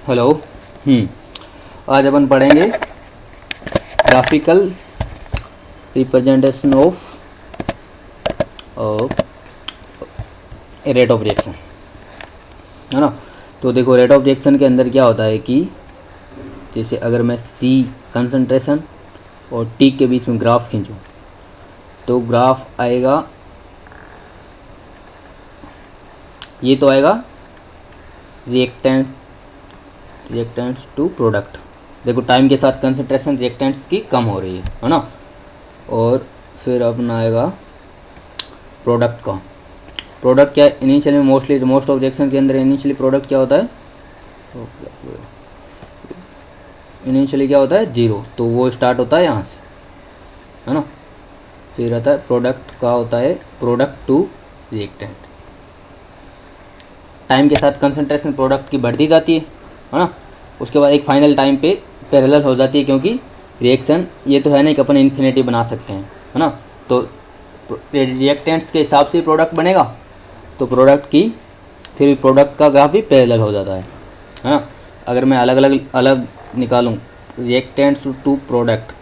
Hello. आज अपन पढ़ेंगे graphical representation of rate of reaction, है ना। तो देखो, रेट ऑफ रिएक्शन के अंदर क्या होता है कि जैसे अगर मैं C कंसंट्रेशन और T के बीच में ग्राफ खींचूँ तो ग्राफ आएगा, ये तो आएगा रिएक्टेंट्स टू प्रोडक्ट। देखो, टाइम के साथ कंसंट्रेशन रिएक्टेंट्स की कम हो रही है ना। और फिर अपना आएगा प्रोडक्ट का। प्रोडक्ट क्या है इनिशियली, मोस्ट ऑफ रिएक्शन के अंदर इनिशियली प्रोडक्ट क्या होता है, इनिशियली क्या होता है 0, तो वो स्टार्ट होता है यहाँ से, है ना। फिर आता है प्रोडक्ट का होता है प्रोडक्ट टू रिएक्टेंट। टाइम के साथ कंसंट्रेशन प्रोडक्ट की बढ़ती जाती है ना। उसके बाद एक फाइनल टाइम पे पैरेलल हो जाती है, क्योंकि रिएक्शन ये तो है नहीं कि अपन इन्फिनिटी बना सकते हैं, है ना। तो रिएक्टेंट्स के हिसाब से प्रोडक्ट बनेगा, तो प्रोडक्ट की फिर प्रोडक्ट का ग्राफ भी पैरेलल हो जाता है ना। अगर मैं अलग निकालूँ रिएक्टेंट्स टू प्रोडक्ट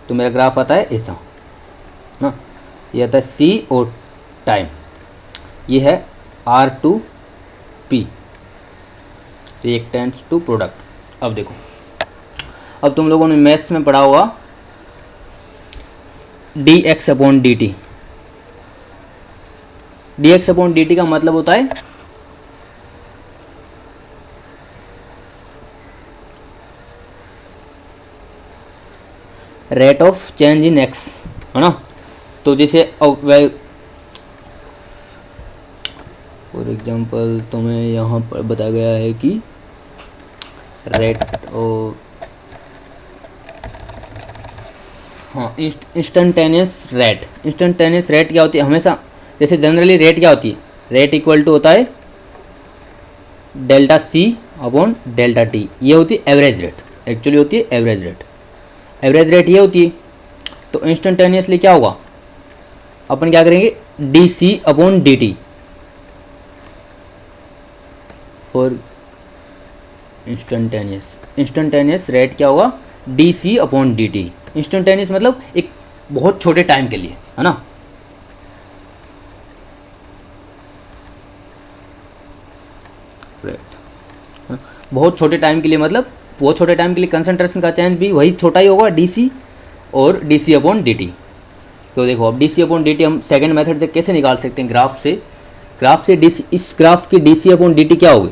तो मेरा ग्राफ आता है ऐसा ना। ये आता है C और टाइम, ये है R2P रिएक्टेंट्स टू प्रोडक्ट। अब देखो, अब तुम लोगों ने मैथ्स में पढ़ा होगा dx/dt। dx/dt का मतलब होता है rate of change in x, है ना। तो जैसे फॉर एग्जांपल तुम्हें यहाँ पर बताया गया है कि रेट और इंस्टेंटेनियस रेट क्या होती है हमेशा। जैसे जनरली रेट क्या होती है, रेट इक्वल टू होता है delta C upon delta T। ये होती है एवरेज रेट, एक्चुअली होती है एवरेज रेट ये होती है। तो इंस्टेंटेनियसली क्या होगा, अपन क्या करेंगे DC upon DT for instantaneous rate क्या होगा DC अपॉन DT। इंस्टेंटेनियस मतलब एक बहुत छोटे टाइम के लिए, है ना। बहुत छोटे टाइम के लिए, मतलब बहुत छोटे टाइम के लिए कंसंट्रेशन का चेंज भी वही छोटा ही होगा DC और DC अपॉन DT। तो देखो, अब DC अपॉन DT हम सेकंड मेथड से कैसे निकाल सकते हैं, ग्राफ से DC, इस ग्राफ की DC अपॉन DT क्या होगी।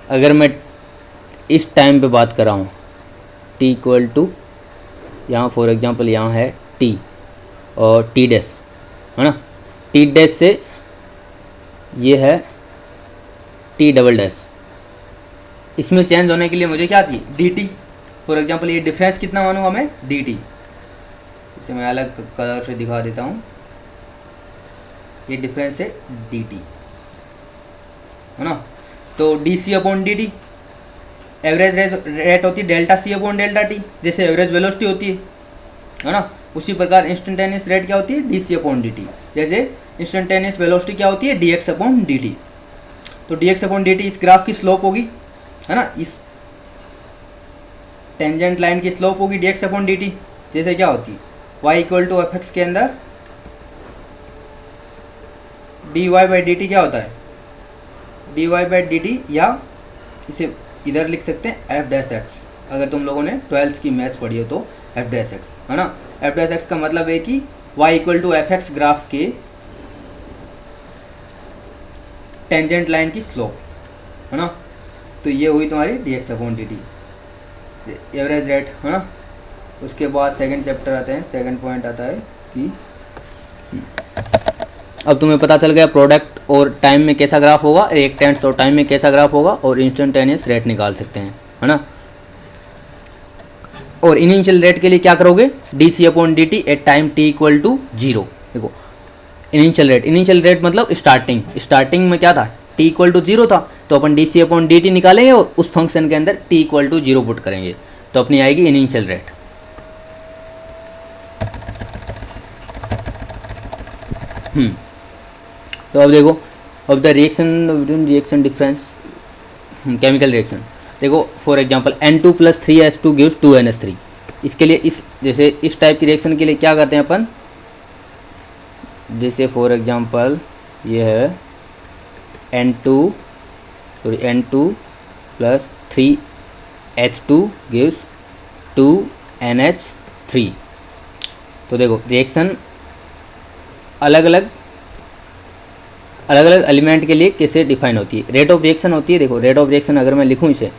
अगर मैं इस टाइम पे बात कर रहा हूँ T इक्वल टू, यहाँ फॉर एग्जांपल यहाँ है T और T डैश, है ना। T डैश से ये है T डबल डैश। इसमें चेंज होने के लिए मुझे क्या चाहिए DT। फॉर एग्जांपल ये डिफरेंस कितना मानूंगा मैं DT। इसे मैं अलग कलर से दिखा देता हूँ, ये डिफरेंस है DT, है ना। तो DC upon DT average rate होती है delta C upon delta T, जैसे एवरेज वेलोसिटी होती है ना। उसी प्रकार इंस्टेंटेनियस रेट क्या होती है DC अपॉन DT, जैसे इंस्टेंटेनियस वेलोसिटी क्या होती है dx अपॉन dt। तो dx अपॉन dt इस ग्राफ की स्लोप होगी, है ना। इस टेंजेंट लाइन की स्लोप होगी dx अपॉन dt। जैसे क्या होती है y इक्वल टू fx के अंदर dy बाई dt क्या होता है dy बाई dt, या इसे इधर लिख सकते हैं f डैश x। अगर तुम लोगों ने 12th की मैथ्स पढ़ी हो तो f डैश x, है ना। f डैश x का मतलब है कि y equal to fx graph के टेंजेंट लाइन की स्लोप, है ना। तो ये हुई तुम्हारी dx upon dt average rate, है ना। उसके बाद सेकंड चैप्टर आते हैं, सेकंड पॉइंट आता है कि अब तुम्हें पता चल गया प्रोडक्ट और टाइम में कैसा ग्राफ होगा, रिएक्टेंट्स और टाइम में कैसा ग्राफ होगा, और इंस्टेंटेनियस रेट निकाल सकते हैं, है ना। और इनिशियल रेट के लिए क्या करोगे DC upon DT at time T equal to 0। देखो, इनिशियल रेट मतलब स्टार्टिंग में क्या था T इक्वल टू 0 था, तो अपन DC अपॉन DT निकालेंगे और उस फंक्शन के अंदर T इक्वल टू 0 पुट करेंगे, तो अपनी आएगी इनिशियल रेट। तो अब देखो of the reaction difference chemical reaction. देखो for example N2 + 3H2 gives 2NH3। इसके लिए इस टाइप की रिएक्शन के लिए क्या करते हैं अपन, जैसे फॉर एग्जांपल ये है N2 + 3H2 गिव्स 2NH3। तो देखो रिएक्शन अलग अलग एलिमेंट के लिए कैसे डिफाइन होती है। रेट ऑफ रिएक्शन होती है, देखो रेट ऑफ रिएक्शन अगर मैं लिखूं इसे,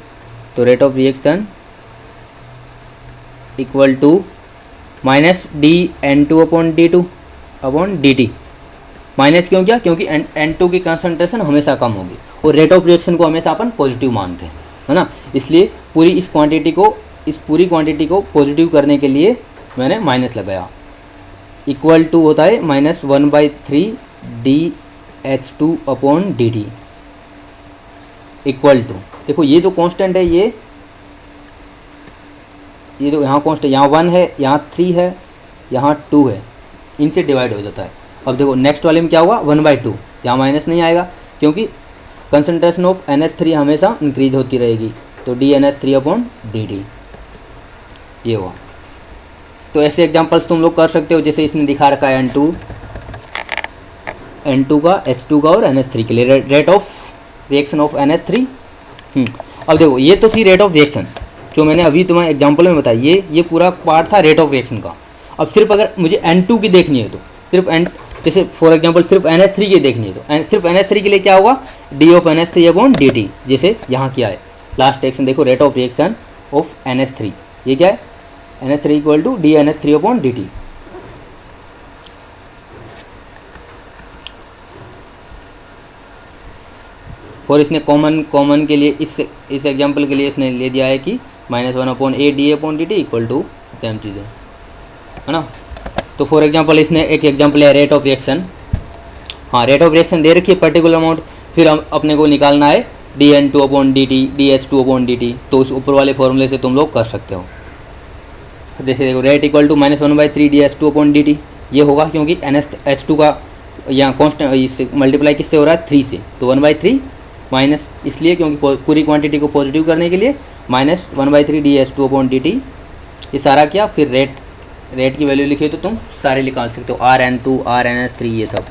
तो rate of reaction equal to -dN2/d2/dt। Minus क्यों किया, क्योंकि N2 की कंसंट्रेशन हमेशा कम होगी और रेट ऑफ रिएक्शन को हमेशा अपन पॉजिटिव मानते हैं, है ना। इसलिए इस पूरी क्वांटिटी को पॉजिटिव करने के लिए मैंने माइनस लगाया। इक्वल टू होता है -1/3 dH2/dt इक्वल टू, देखो ये जो कांस्टेंट है ये जो यहाँ कांस्टेंट, यहाँ 1 है, यहाँ 3 है, यहाँ 2 है, इनसे डिवाइड हो जाता है। अब देखो नेक्स्ट वाले में क्या हुआ, 1/2, यहाँ माइनस नहीं आएगा क्योंकि कंसंट्रेशन ऑफ NH3 हमेशा इंक्रीज होती रहेगी, तो dNH3/dt ये हुआ। तो ऐसे एग्जांपल्स तुम लोग कर सकते हो, जैसे इसने दिखा रखा है N2 का, H2 का और NH3 के लिए rate of reaction of NH3। अब देखो ये तो थी रेट ऑफ रिएक्शन जो मैंने अभी तुम्हारे एग्जांपल में बताई, ये पूरा पार्ट था रेट ऑफ रिएक्शन का। अब सिर्फ अगर मुझे N2 की देखनी है तो सिर्फ जैसे फॉर एग्जांपल सिर्फ NH3 की देखनी है तो सिर्फ NH3 के लिए क्या होगा, d/NH3/dt, जैसे यहाँ क्या है लास्ट रिएक्शन देखो, rate of reaction of NH3, ये क्या है NH3 = dNH3/dt। और इसने कॉमन के लिए इस एग्जांपल के लिए इसने ले दिया है कि -1/a/dA/dt इक्वल टू सेम चीज़ें, है ना। तो फॉर एग्जांपल इसने एक एग्जांपल है रेट ऑफ रिएक्शन, हाँ रेट ऑफ रिएक्शन दे रखी है पर्टिकुलर अमाउंट, फिर हम अपने को निकालना है dN2/dt dH2/dt, तो उस ऊपर वाले फॉर्मूले से तुम लोग कर सकते हो। जैसे देखो रेट इक्वल टू -1/3 dH2/dt, ये होगा क्योंकि H2 का यहाँ कॉन्स्टेंट मल्टीप्लाई किससे हो रहा है, 3 से, तो 1/3 माइनस इसलिए क्योंकि पूरी क्वांटिटी को पॉजिटिव करने के लिए -1/3 dH2/dt, ये सारा क्या, फिर रेट की वैल्यू लिखी तो तुम सारे निकाल सकते हो, RN2 RNH3 ये सब।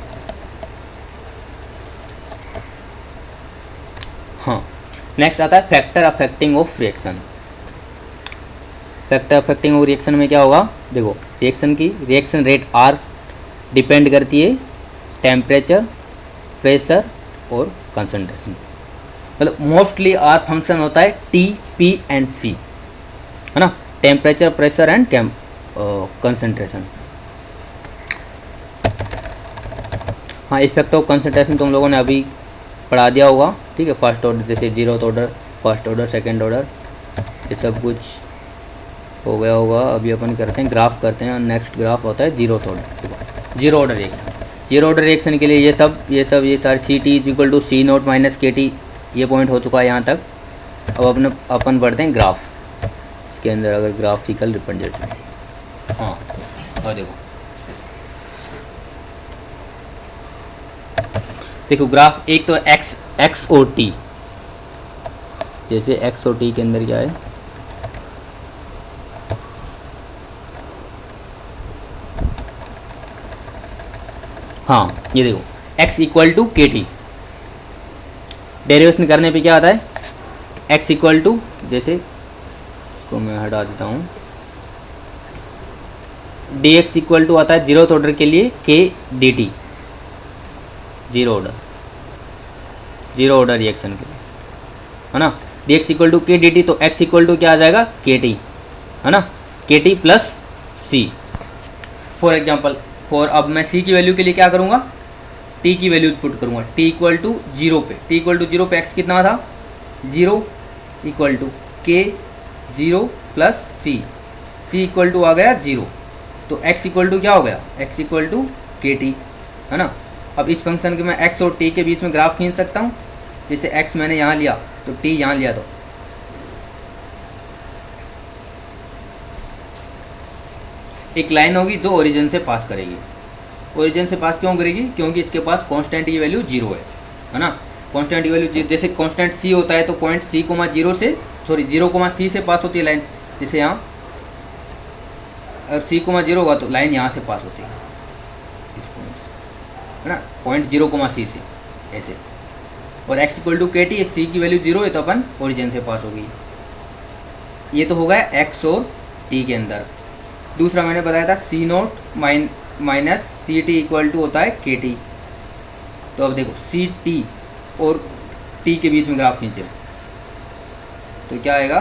हाँ नेक्स्ट आता है factor affecting of reaction. Factor affecting of reaction में क्या होगा, देखो रिएक्शन रेट R डिपेंड करती है टेम्परेचर, प्रेशर और कंसंट्रेशन। मतलब मोस्टली R फंक्शन होता है T, P एंड C, है ना, टेम्परेचर, प्रेशर एंड कंसंट्रेशन। हाँ इफेक्ट ऑफ कंसंट्रेशन तुम लोगों ने अभी पढ़ा दिया होगा, ठीक है। फर्स्ट ऑर्डर जैसे 0th order, first order, second order, ये सब कुछ हो गया होगा। अभी अपन करते हैं ग्राफ करते हैं, नेक्स्ट ग्राफ होता है 0th ऑर्डर, देखो 0 ऑर्डर रिएक्शन। 0 ऑर्डर रिएक्शन के लिए ये सारे CT = C0 - KT, ये पॉइंट हो चुका है यहाँ तक। अब अपन बढ़ते हैं ग्राफ, इसके अंदर अगर ग्राफिकल रिप्रेजेंटेशन, हाँ और देखो ग्राफ एक तो x और t, जैसे x और t के अंदर क्या है, हाँ ये देखो x = KT, डेरिवेशन करने पे क्या आता है, x = जैसे इसको मैं हटा देता हूँ, dx = आता है 0th ऑर्डर के लिए k dt, 0 ऑर्डर रिएक्शन के लिए, है ना। dx = k dt, तो x = क्या आ जाएगा, kt, है ना, kt + c। फॉर एग्जांपल अब मैं c की वैल्यू के लिए क्या करूँगा, t की वैल्यूज पुट करूँगा, t = 0 पे, t = 0 पे x कितना था, 0 = k 0 + c, c = आ गया 0, तो x = क्या हो गया, x = kt, है ना। अब इस फंक्शन के मैं x और t के बीच में ग्राफ खींच सकता हूँ, जैसे x मैंने यहाँ लिया तो t यहाँ लिया, तो एक लाइन होगी जो ओरिजिन से पास करेगी। ओरिजिन से पास क्यों करेगी, क्योंकि इसके पास कांस्टेंट की वैल्यू 0 है, है ना। कांस्टेंट की वैल्यू जैसे कांस्टेंट सी होता है तो पॉइंट सी कोमा जीरो से जीरो कोमा सी से पास होती है लाइन, जैसे यहाँ अगर सी कोमा जीरो होगा तो लाइन यहाँ से पास होती है इस पॉइंट से, है ना, पॉइंट जीरो कोमा सी से ऐसे। और एक्स इक्वल टू के टी, सी की वैल्यू जीरो है तो अपन ओरिजिन से पास होगी। ये तो हो गया एक्स और टी के अंदर। दूसरा मैंने बताया था C naught minus C T equal to होता है के टी। तो अब देखो सी टी और टी के बीच में ग्राफ खींचे तो क्या आएगा,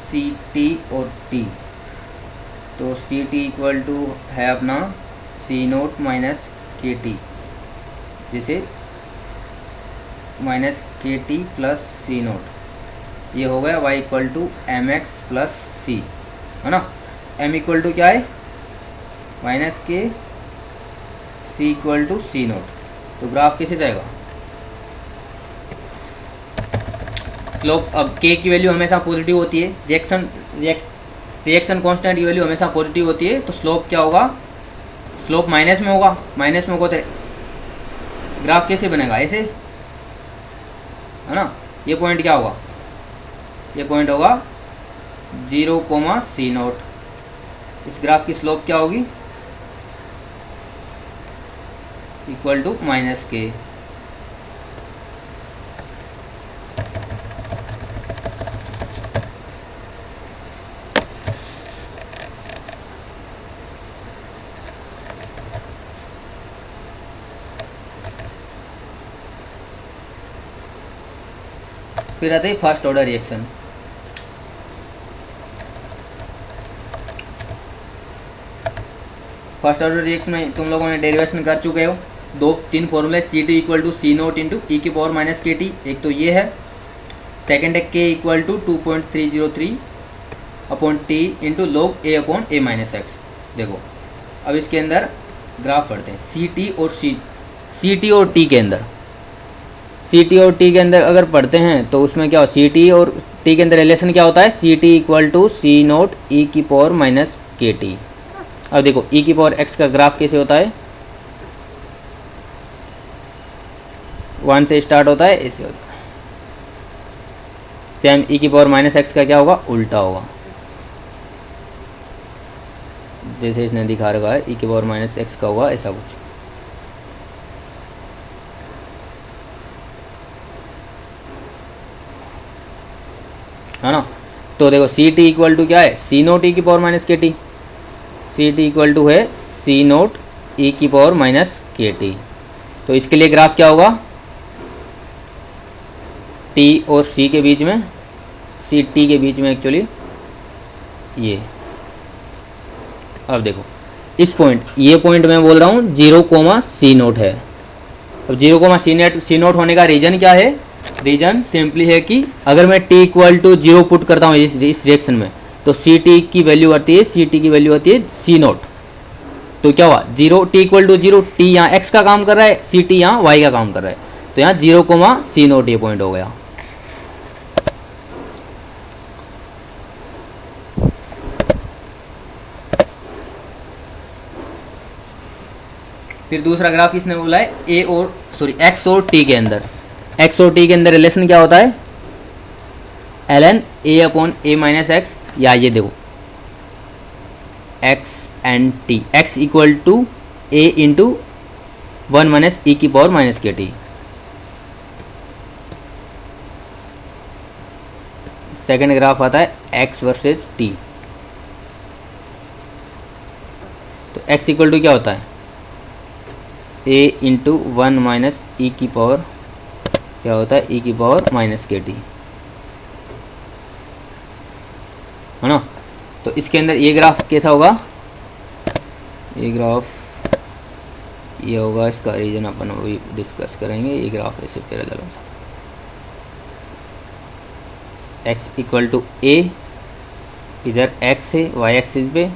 सी टी और टी, तो सी टी इक्वल टू है अपना सी नोट माइनस के टी, जिसे माइनस के टी प्लस सी नोट, ये हो गया y equal to M x plus C, है ना। m इक्वल टू क्या है, माइनस के, c equal to C naught. तो ग्राफ कैसे जाएगा, स्लोप, अब k की वैल्यू हमेशा पॉजिटिव होती है, रिएक्शन कांस्टेंट की वैल्यू हमेशा पॉजिटिव होती है, तो स्लोप क्या होगा, स्लोप माइनस में होगा, माइनस में होगा तो ग्राफ कैसे बनेगा, ऐसे, है ना। ये पॉइंट क्या होगा, ये पॉइंट होगा 0 कोमा सी नोट। इस ग्राफ की स्लोप क्या होगी, इक्वल टू माइनस के। फिर आते हैं first order reaction. First order reaction में तुम लोगों ने डेरिवेशन कर चुके हो, तीन फॉर्मूले, C T equal to C naught into E की पावर माइनस के टी, एक तो ये है, सेकेंड है के equal to 2.303 upon t into log a upon A minus x. देखो अब इसके अंदर ग्राफ पढ़ते हैं, सी टी और टी के अंदर, सी टी और टी के अंदर अगर पढ़ते हैं तो उसमें क्या हो, सी टी और टी के अंदर रिलेशन क्या होता है, C T equal to C naught ई की पावर माइनस के टी। अब देखो ई की पावर एक्स का ग्राफ कैसे होता है, 1 से स्टार्ट होता है, ऐसे होता है। सेम ई की पावर माइनस एक्स का क्या होगा, उल्टा होगा, जैसे इसने दिखा रखा है, ई की पावर माइनस एक्स का होगा ऐसा कुछ, है ना। तो देखो सी टी इक्वल टू क्या है, सी नोट ई की पावर माइनस के t, c T equal to है सी नोट ई की पावर माइनस के टी। तो इसके लिए ग्राफ क्या होगा, टी और सी के बीच में, सी टी के बीच में एक्चुअली ये। अब देखो इस पॉइंट, ये पॉइंट मैं बोल रहा हूँ 0 कोमा सी नोट है। अब 0 कोमा सी नोट होने का रीज़न क्या है, रीज़न सिंपली है कि अगर मैं t इक्वल टू 0 पुट करता हूँ इस रिएक्शन में, तो सी टी की वैल्यू आती है, सी टी की वैल्यू आती है सी नोट। तो क्या हुआ, 0, t इक्वल टू 0, टी यहाँ x का काम कर रहा है, सी टी यहाँ y का काम कर रहा है, तो यहाँ 0 कोमा सी नोट ये पॉइंट हो गया। फिर दूसरा ग्राफ इसने बोला है एक्स और टी के अंदर, एक्स और टी के अंदर रिलेशन क्या होता है, ln a upon A minus X, या ये देखो x and t, x equal to a into 1 minus E की पावर माइनस के टी। सेकेंड ग्राफ आता है x वर्सेज t। तो x इक्वल टू क्या होता है, a इंटू 1 माइनस ई की पावर क्या होता है, ई की पावर माइनस के टी, है ना। तो इसके अंदर ये ग्राफ कैसा होगा, ये ग्राफ ये होगा, इसका रीजन अपन अभी डिस्कस करेंगे। ये ग्राफ ऐसे पैरेलल होगा, x इक्वल टू a, इधर x है y एक्सिस पे,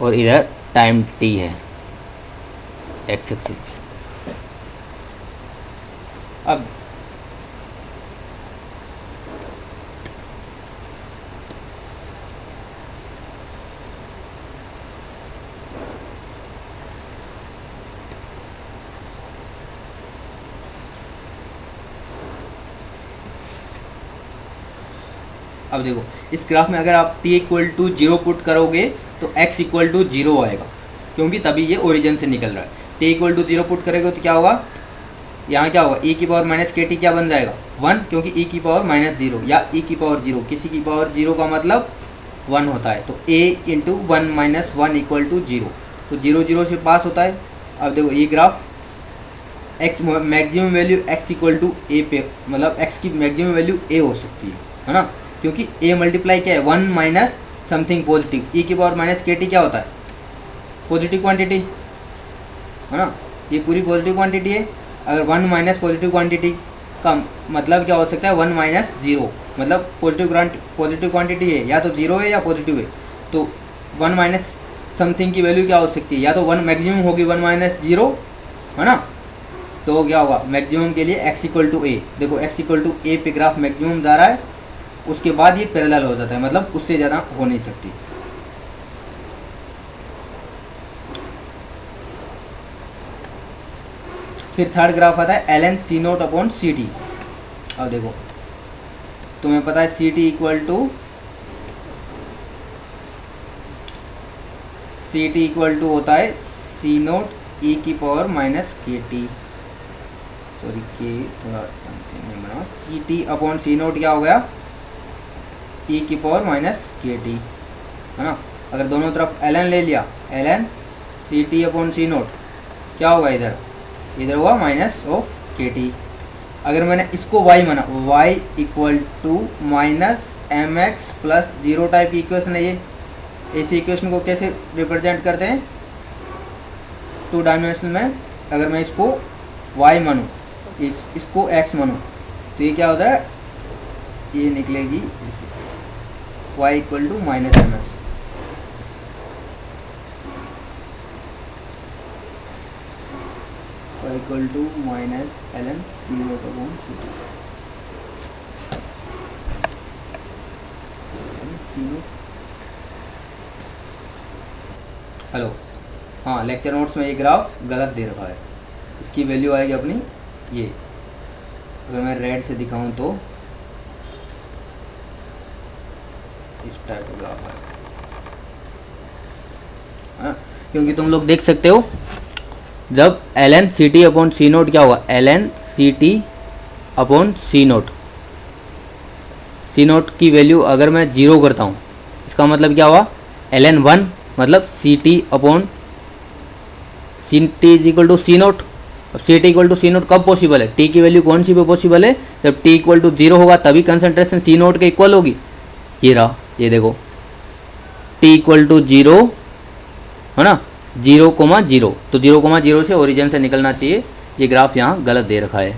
और इधर टाइम t है x एक्सिस पे। अब अब देखो इस ग्राफ में अगर आप t इक्वल टू 0 पुट करोगे तो x इक्वल टू 0 आएगा, क्योंकि तभी ये ओरिजिन से निकल रहा है। t इक्वल टू 0 पुट करेगा तो क्या होगा, यहाँ क्या होगा, e की पावर माइनस के टी क्या बन जाएगा 1, क्योंकि e की पावर माइनस 0 या e की पावर 0, किसी की पावर 0 का मतलब 1 होता है। तो a into 1 minus 1 equal to 0, तो 0 0 से पास होता है। अब देखो ये graph x maximum value x equal to A पे, मतलब x की मैक्सिमम वैल्यू a हो सकती है ना, क्योंकि a मल्टीप्लाई क्या है 1 माइनस समथिंग पॉजिटिव, e की पावर माइनस के टी क्या होता है पॉजिटिव क्वांटिटी है ना, ये पूरी पॉजिटिव क्वांटिटी है। अगर 1 माइनस पॉजिटिव क्वांटिटी का मतलब क्या हो सकता है 1 माइनस 0, मतलब पॉजिटिव क्वांटिटी है या तो 0 है या पॉजिटिव है, तो 1 माइनस समथिंग की वैल्यू क्या हो सकती है, या तो 1 मैक्सिमम होगी 1 माइनस 0 है ना, तो क्या होगा मैक्सिमम के लिए x इक्वल टू ए। देखो x इक्वल टू ए पे ग्राफ मैक्सिमम जा रहा है, उसके बाद ये पैरेलल हो जाता है, मतलब उससे ज़्यादा हो नहीं सकती। फिर थर्ड ग्राफ आता है ln c नोट अपॉन सी टी। अब देखो तुम्हें पता है सी टी इक्वल टू होता है सी नोट ई की पावर माइनस के टी, सॉरी के थोड़ा नहीं बना, सी टी अपॉन सी नोट क्या हो गया ई की पावर माइनस के टी है ना। अगर दोनों तरफ ln ले लिया, ln सी टी अपॉन सी नोट क्या होगा, इधर हुआ माइनस ऑफ के टी। अगर मैंने इसको y माना, y equal to minus m x plus 0 type की इक्वेशन है ये। इस इक्वेशन को कैसे रिप्रेजेंट करते हैं 2 डायमेंशनल में, अगर मैं इसको y मानूँ, इसको x मानूँ, तो ये क्या होता है, ये निकलेगी y equal to minus m x, equal to minus ln c naught upon C t. Hello, हाँ लेक्चर नोट्स में ये ग्राफ गलत दे रखा है, इसकी वैल्यू आएगी अपनी ये, अगर मैं रेड से दिखाऊं तो इस टाइप का ग्राफ है, क्योंकि तुम लोग देख सकते हो जब ln सी टी अपॉन सी नोट क्या होगा, ln सी टी अपॉन सी नोट की वैल्यू अगर मैं 0 करता हूँ, इसका मतलब क्या हुआ ln 1 मतलब C T upon C T is equal to C naught. अब C T equal to C naught कब पॉसिबल है, टी की वैल्यू कौन सी पे पॉसिबल है, जब टी इक्वल टू 0 होगा तभी कंसंट्रेशन सी नोट के इक्वल होगी। ये रहा, ये देखो टी इक्वल टू 0 है ना, 0,0, तो 0,0 से ओरिजिन से निकलना चाहिए, ये ग्राफ यहाँ गलत दे रखा है।